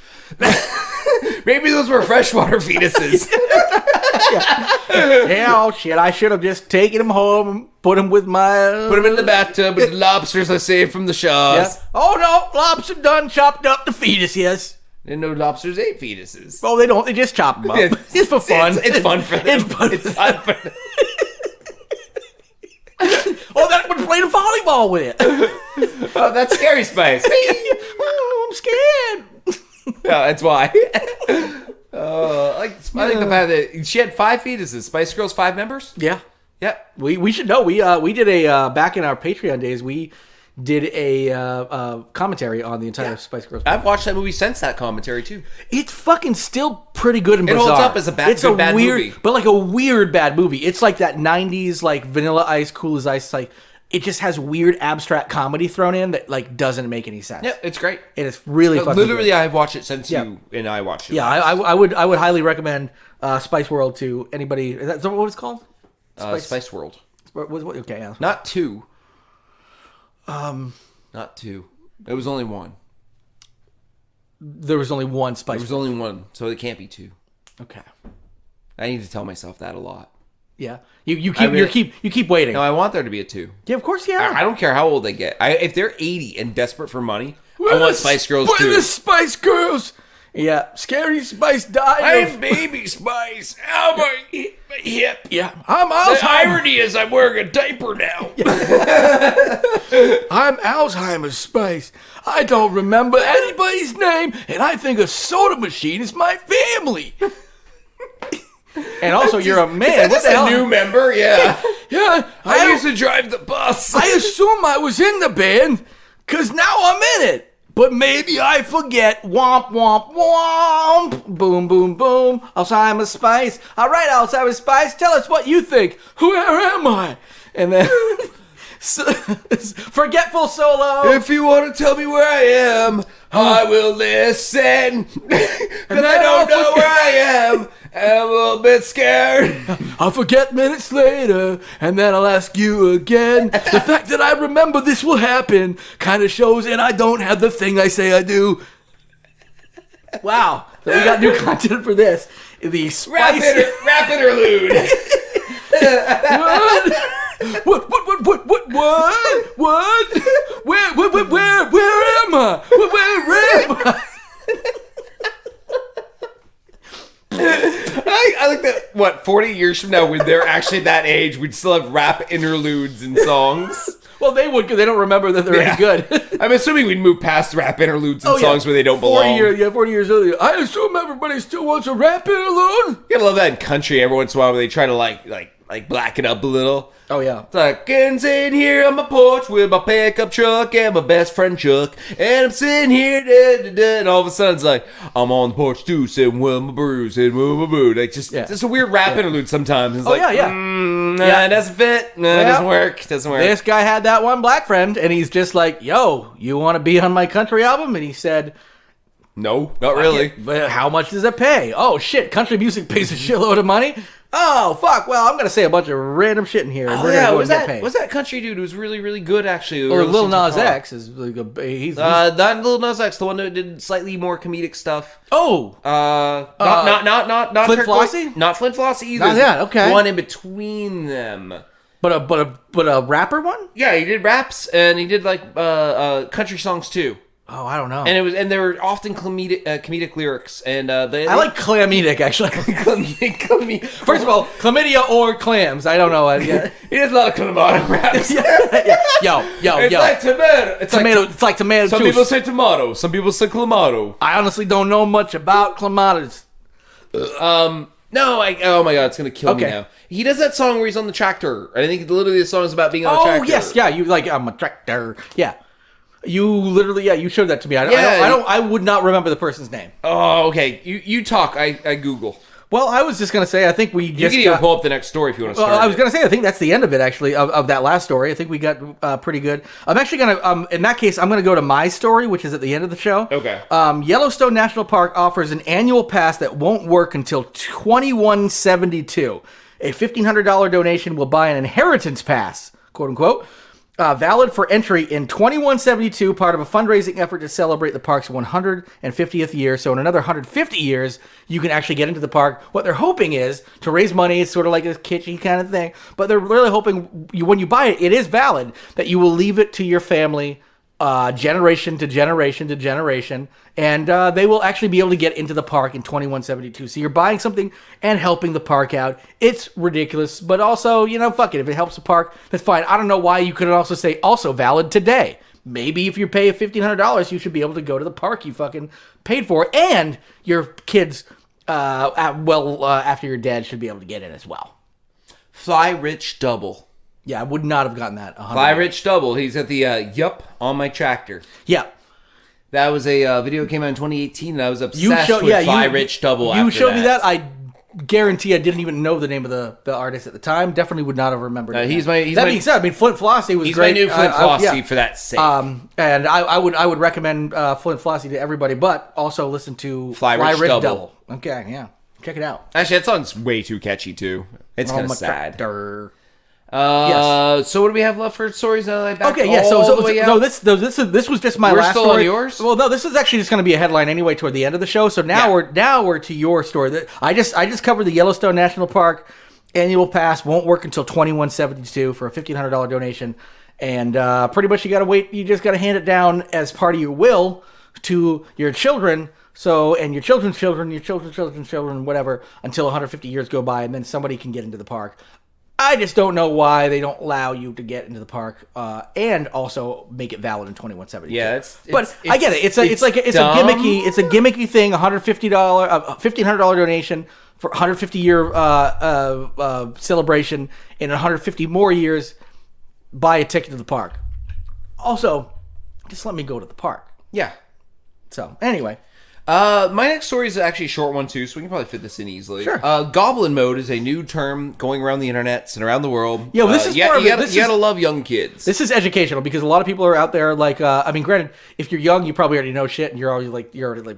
Maybe those were freshwater fetuses. Oh shit, I should have just taken them home and put them with my... Put them in the bathtub with the lobsters I saved from the Shaws. Yeah. Oh no, lobster done chopped up the fetus, yes. And no lobsters ate fetuses. Oh, they don't. They just chop them up. It's for fun. It's fun for them. It's fun for them. Oh, that would play the volleyball with it. Oh, that's scary Spice. I'm scared. Yeah, that's why. I think the fact that she had 5 fetuses. Spice Girls, 5 members? Yeah. Yep. We should know. We did a, back in our Patreon days, we did a commentary on the entire Spice Girls movie. I've watched that movie since that commentary, too. It's fucking still pretty good and bizarre. It holds up as a bad movie. But like a weird bad movie. It's like that 90s, like Vanilla Ice, Cool as Ice, like... It just has weird abstract comedy thrown in that like doesn't make any sense. Yeah, it's great. And it's really fucking literally good. I've watched it since you and I watched it. Yeah, I would highly recommend Spice World to anybody. Is that what it's called? Spice World. Okay, yeah. Not 2. Not 2. It was only 1. There was only one Spice. There was only 1, so it can't be 2. Okay. I need to tell myself that a lot. Yeah, you keep waiting. No, I want there to be a 2. Yeah, of course, yeah. I don't care how old they get. If they're 80 and desperip for money, I want Spice Girls too. Where are the Spice Girls? Yeah, Scary Spice died. I'm Baby Spice. Ow, my hip. Yeah, I'm Alzheimer's. The irony is I'm wearing a diaper now. I'm Alzheimer's Spice. I don't remember anybody's name, and I think a soda machine is my family. And also, you're a man. What's a new member? Yeah. Yeah. I used to drive the bus. I assume I was in the band, because now I'm in it. But maybe I forget. Womp, womp, womp. Boom, boom, boom. Alzheimer's Spice. All right, Alzheimer's Spice, tell us what you think. Where am I? And then... forgetful solo. If you want to tell me where I am, I will listen. Because I don't know where I am. And I'm a little bit scared. I'll forget minutes later, and then I'll ask you again. The fact that I remember this will happen kind of shows, and I don't have the thing I say I do. Wow. So we got new content for this. The Spice... Rap interlude. What? Where am I? Where am I? I like that. 40 years from now, when they're actually that age, we'd still have rap interludes and songs. Well, they would, because they don't remember that they're any good. I'm assuming we'd move past rap interludes and songs where they don't belong. 40 years earlier. I assume everybody still wants a rap interlude. You gotta love that in country every once in a while where they try to like black it up a little. Oh, yeah. It's like, I'm sitting here on my porch with my pickup truck and my best friend Chuck. And I'm sitting here, and all of a sudden it's like, I'm on the porch too, sitting with my brew, sitting with my boo. Like, just a weird rap interlude sometimes. It's it doesn't fit. No, it doesn't work. It doesn't work. This guy had that one black friend, and he's just like, yo, you want to be on my country album? And he said... No, not really. But how much does it pay? Oh, shit, country music pays a shitload of money? Oh, fuck, well, I'm going to say a bunch of random shit in here. And we're gonna get paid. Was that country dude who was really, really good, actually? Or Lil Nas X is like he's not Lil Nas X, the one that did slightly more comedic stuff. Oh! Not Flint Flossie? Not Flint Flossie either. Not that, okay. The one in between them. But a rapper one? Yeah, he did raps, and he did, like, country songs, too. Oh, I don't know. And they were often comedic lyrics, and I like clamedic actually. Chlamydia. First of all, chlamydia or clams. I don't know. Yeah. He does a lot of clamato raps. Yo. It's like tomato. It's like tomato Some juice. people say tomato. Some people say clamato. I honestly don't know much about clamatos. No, oh my god, it's gonna kill me now. He does that song where he's on the tractor. I think literally the song is about being on a tractor. Oh yes, yeah, you like I'm a tractor. Yeah, you literally you showed that to me. I would not remember the person's name. Oh, okay. You talk. I Google. Well, I was just gonna say I think we just you can even pull up the next story if you want to start. I was gonna say I think that's the end of it actually of that last story. I think we got pretty good. I'm actually gonna in that case I'm gonna go to my story, which is at the end of the show. Okay. Yellowstone National Park offers an annual pass that won't work until 2172. A $1,500 donation will buy an inheritance pass, quote unquote. Valid for entry in 2172, part of a fundraising effort to celebrate the park's 150th year. So in another 150 years, you can actually get into the park. What they're hoping is to raise money. It's sort of like a kitschy kind of thing. But they're really hoping when you buy it, it is valid, that you will leave it to your family generation to generation to generation. And they will actually be able to get into the park in 2172. So you're buying something and helping the park out. It's ridiculous, but also, fuck it. If it helps the park, that's fine. I don't know why you couldn't also say also valid today. Maybe if you pay $1,500, you should be able to go to the park you fucking paid for. And your kids, after you're dead, should be able to get in as well. Fly Rich Double. Yeah, I would not have gotten that. Fly Rich Double. He's at the Yup on my tractor. Yeah. That was a video that came out in 2018, and I was obsessed with Fly Rich Double. You showed me that. I guarantee I didn't even know the name of the artist at the time. Definitely would not have remembered. That being said, I mean, Flint Flossie was great. He's my new Flint Flossie for that sake. And I would recommend Flint Flossie to everybody, but also listen to Fly Rich Double. Okay, yeah, check it out. Actually, that song's way too catchy too. It's kind of sad. Yes. So what do we have left for stories now? Okay, yeah. So this was just my last story. We're still on yours. Well, no, this is actually just going to be a headline anyway toward the end of the show. So now we're to your story. I just covered the Yellowstone National Park annual pass won't work until 2172 for a $1,500 donation, and pretty much you got to wait. You just got to hand it down as part of your will to your children. So, and your children's children, your children's children, whatever, until 150 years go by, and then somebody can get into the park. I just don't know why they don't allow you to get into the park and also make it valid in 2172. Yeah, but I get it. It's a gimmicky thing. $150 donation for 150 year celebration in 150 more years. Buy a ticket to the park. Also, just let me go to the park. Yeah. So anyway. My next story is actually a short one too, so we can probably fit this in easily. Sure. Goblin Mode is a new term going around the internet and around the world. Yeah, well, this is you gotta love young kids. This is educational because a lot of people are out there like, I mean, granted, if you're young, you probably already know shit, and you're already like,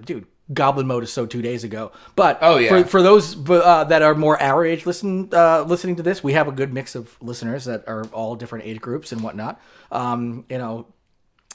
dude, Goblin Mode is so 2 days ago. But for those that are more our age listening to this, we have a good mix of listeners that are all different age groups and whatnot.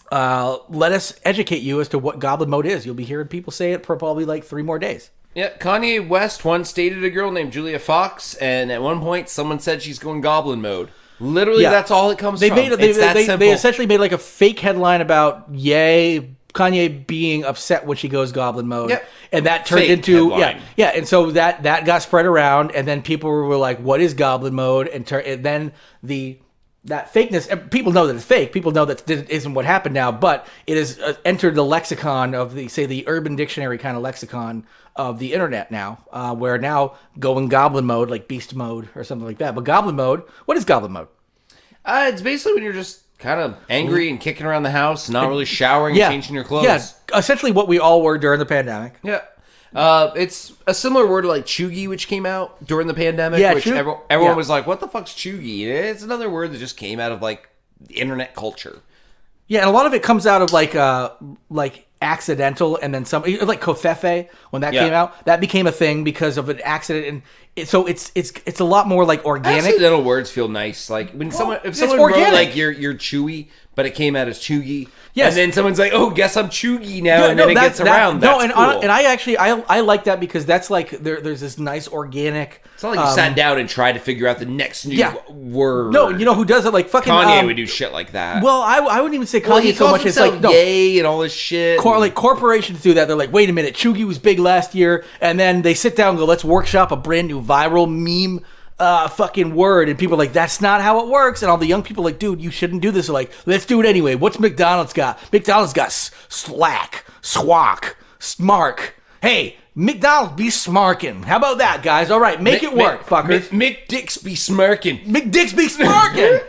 Let us educate you as to what Goblin Mode is. You'll be hearing people say it for probably like 3 more days. Yeah, Kanye West once dated a girl named Julia Fox, and at one point someone said she's going Goblin Mode. Literally, that's all it comes from. They essentially made like a fake headline about Kanye being upset when she goes Goblin Mode. Yep. And that turned into and so that got spread around, and then people were like, what is Goblin Mode? And then that fakeness, people know that it's fake. People know that isn't what happened now, but it has entered the lexicon of the Urban Dictionary kind of lexicon of the internet now, where now going Goblin Mode, like Beast Mode or something like that. But Goblin Mode, what is Goblin Mode? It's basically when you're just kind of angry and kicking around the house, not really showering and changing your clothes. Yeah, essentially what we all were during the pandemic. Yeah. It's a similar word to like chuggy, which came out during the pandemic, which everyone was like, what the fuck's chuggy? It's another word that just came out of like internet culture. Yeah, and a lot of it comes out of like accidental, and then some like kofefe when that came out, that became a thing because of an accident, and so it's a lot more like organic. Accidental words feel nice, like when someone wrote like you're chewy, but it came out as chuggy. Yes. And then someone's like, "Oh, guess I'm chuggy now," and then it gets around. That's cool. And I like that because that's like there's this nice organic. It's not like you sat down and tried to figure out the next new word. No, you know who does it? Like fucking Kanye would do shit like that. Well, I wouldn't even say Kanye so much as like yay and all this shit. Like corporations do that. They're like, wait a minute, chuggy was big last year, and then they sit down and go, let's workshop a brand new viral meme. Fucking word, and people are like, that's not how it works, and all the young people are like, dude, you shouldn't do this. They're like, let's do it anyway. What's McDonald's got? McDonald's got slack, swak, smark. Hey, McDonald's be smarking. How about that, guys? All right, make it work, fuckers. McDicks be smirking. McDicks be smarking.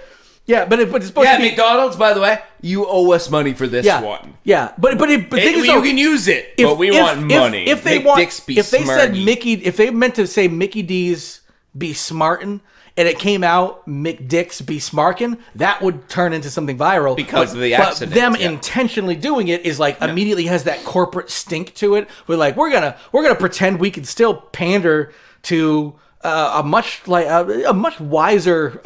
Yeah, but it's supposed to be... McDonald's, by the way, you owe us money for this one. Yeah, but the thing is, you can use it, but we want money. If they meant to say Mickey D's be smartin', and it came out McDicks be smarkin', that would turn into something viral because of the accident. But them intentionally doing it is like immediately has that corporate stink to it. We're like, we're gonna pretend we can still pander to a much wiser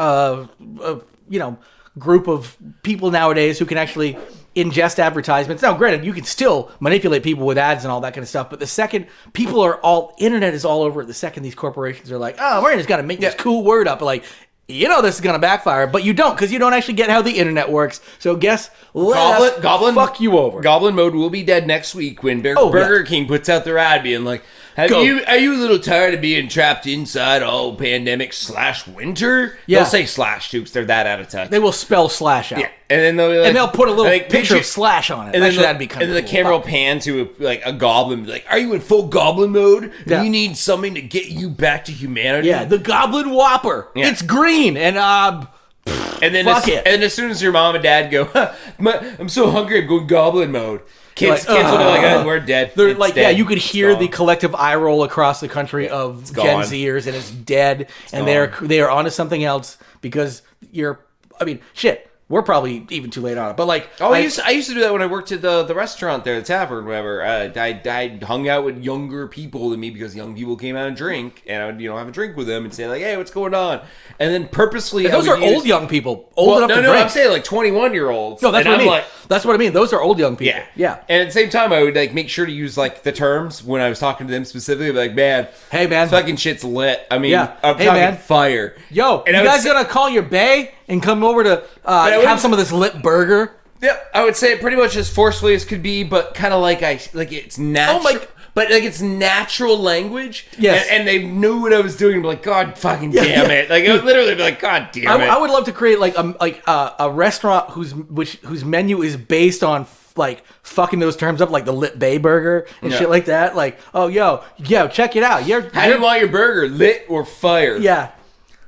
group of people nowadays who can actually ingest advertisements. Now, granted, you can still manipulate people with ads and all that kind of stuff, but the second internet is all over it, the second these corporations are like, oh, we're just gonna make this cool word up, like, this is gonna backfire, but you don't, because you don't actually get how the internet works. So guess Goblin fuck you over. Goblin Mode will be dead next week when Burger King puts out their ad being like, are you a little tired of being trapped inside all pandemic/winter? Yeah. They'll say slash too, because they're that out of touch. They will spell slash out. Yeah. And then they'll put a little picture of slash on it. And actually, that'd be kind of cool. And then the camera will pan to a goblin, like, are you in full goblin mode? Yeah. You need something to get you back to humanity? Yeah, the Goblin Whopper. Yeah. It's green, and then as soon as your mom and dad go, I'm so hungry, I'm going goblin mode. Kids will be like, we're dead. They're dead. You could hear the collective eye roll across the country of Gen Zers, and it's dead, and they are onto something else because shit. We're probably even too late on it, but I used to do that when I worked at the restaurant there, the tavern, whatever. I hung out with younger people than me because young people came out and drink, and I would have a drink with them and say like, hey, what's going on? And then purposely, those are old young people, old enough to drink. I'm saying like 21-year-olds. No, that's what I mean. That's what I mean. Those are old young people. Yeah. And at the same time, I would make sure to use the terms when I was talking to them specifically. Like, man, hey man, fucking shit's lit. I mean, I'm talking fire. Yo, and you guys gonna call your bae and come over to have some of this lit burger? Yep, I would say it pretty much as forcefully as could be, but kind of it's natural. But it's natural language. Yes. And they knew what I was doing. And be like, God fucking damn it! Like I would literally be like, God damn it! I would love to create a restaurant whose menu is based on fucking those terms up, like the lit bae burger and shit like that. Like, oh yo, check it out. How do you want your burger, lit or fire? Yeah.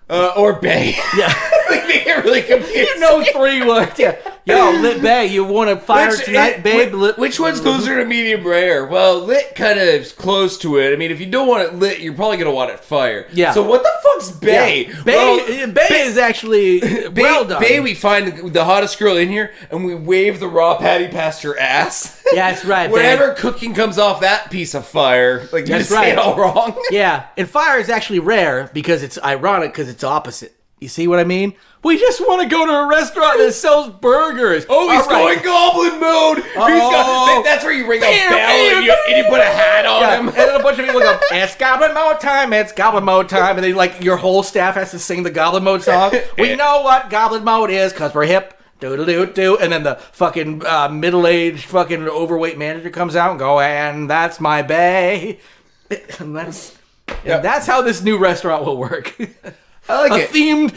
Or bae. Yeah. They get really confused. 3 words. Yeah. Yo, lit bae, you want to fire tonight, babe? Which one's closer to medium rare? Well, lit kind of is close to it. I mean, if you don't want it lit, you're probably going to want it fire. Yeah. So what the fuck's bae? Yeah. Bae is actually well done. Bae, we find the hottest girl in here, and we wave the raw patty past her ass. Yeah, that's right, Whatever cooking comes off that piece of fire, you just say it all wrong. Yeah, and fire is actually rare because it's ironic because it's opposite. You see what I mean? We just want to go to a restaurant that sells burgers. Oh, he's going Goblin Mode. That's where you ring a bell and you put a hat on him. And then a bunch of people go, it's Goblin Mode time, it's Goblin Mode time. And then your whole staff has to sing the Goblin Mode song. We know what Goblin Mode is because we're hip. Do. And then the fucking middle-aged fucking overweight manager comes out and go, and that's my bae. And that's how this new restaurant will work. I like a themed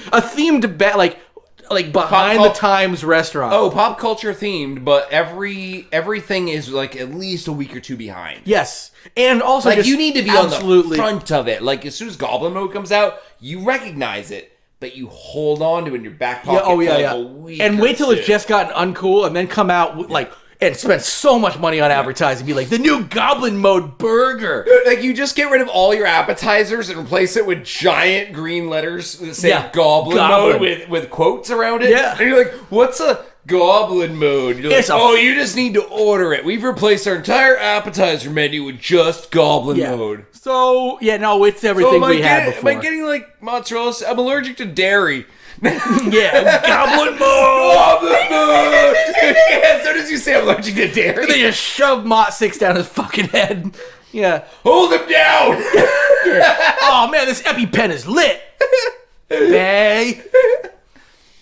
like behind the times restaurant. Oh, pop culture themed, but everything is at least a week or two behind. Yes, and also you need to be on the front of it. As soon as Goblin Mode comes out, you recognize it, but you hold on to it in your back pocket for a week. And wait till it's just gotten uncool, and then come out with and spend so much money on advertising. Be like, the new Goblin Mode burger. You just get rid of all your appetizers and replace it with giant green letters that say Goblin Mode with quotes around it. Yeah. And you're like, what's a Goblin Mode? You're like, you just need to order it. We've replaced our entire appetizer menu with just Goblin Mode. So, it's everything we had before. Am I getting mozzarella? I'm allergic to dairy. Yeah, Goblin Mode! Goblin Mode! As soon as you say I'm allergic to dairy. They just shove Mott 6 down his fucking head. Yeah. Hold him down! Yeah. Oh man, this EpiPen is lit! Hey!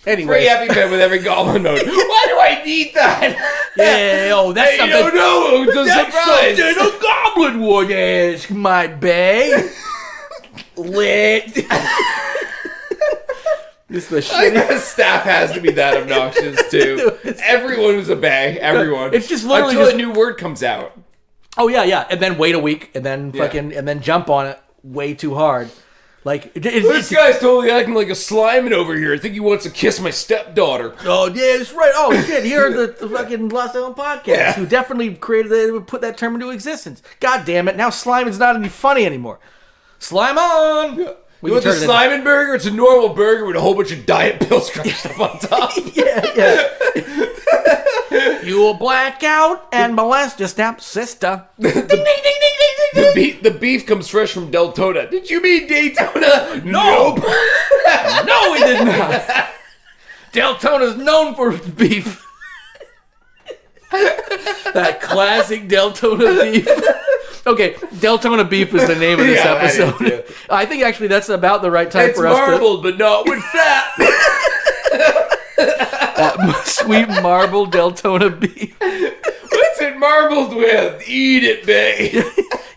Anyway. Free EpiPen with every Goblin Mode. Why do I need that? Yeah, that's something. You don't know. It's a surprise. Something a Goblin would ask, my bae. Lit. This the shit. The staff has to be that obnoxious too. Everyone who's a bae. Everyone. It's just literally until a new word comes out. Oh yeah, and then wait a week, and then and then jump on it way too hard. Like this guy's totally acting like a Slimin over here. I think he wants to kiss my stepdaughter. Oh yeah, that's right. Oh shit, you heard the fucking Lost Island podcast, who definitely put that term into existence. God damn it! Now slime is not any funny anymore. Slime on. You want the Slimin burger? It's a normal burger with a whole bunch of diet pills crunched up on top. yeah. You will black out and molest your stepsister. The beef comes fresh from Deltona. Did you mean Daytona? No. No, we did not. Deltona's known for beef. That classic Deltona beef. Okay, Deltona Beef is the name of this episode. I think actually that's about the right time for us to... It's marbled, but not with fat. That sweet marbled Deltona Beef. What's it marbled with? Eat it, bae.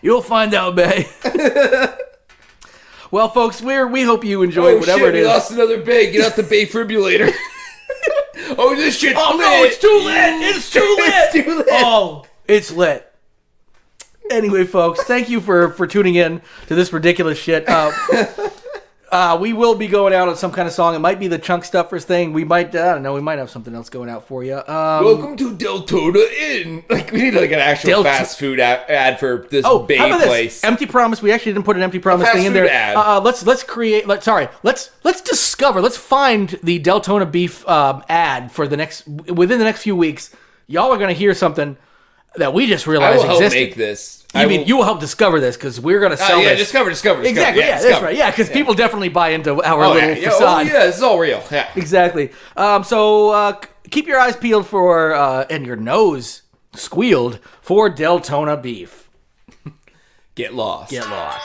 You'll find out, bae. Well, folks, we hope you enjoyed whatever it is. We lost another bae. Get out the bae-fibrillator. Oh, this shit's lit. No, it's too lit. It's too lit. It's too lit. Oh, it's lit. Anyway, folks, thank you for tuning in to this ridiculous shit. We will be going out on some kind of song. It might be the Chunk Stuffers thing. We might, I don't know, we might have something else going out for you. Welcome to Deltona Inn. Like, we need like an actual fast food ad for this bae place. Empty Promise. We actually didn't put an Empty Promise thing in there. Ad. Let's discover. Let's find the Deltona Beef ad for within the next few weeks. Y'all are going to hear something that we just realized existed. I will help make this. You will help discover this because we're going to sell this. Discover. Exactly. Yeah, that's right. Yeah, because people definitely buy into our little facade. Oh, yeah, this is all real. Yeah. Exactly. So keep your eyes peeled for and your nose squealed for Deltona Beef. Get lost. Get lost.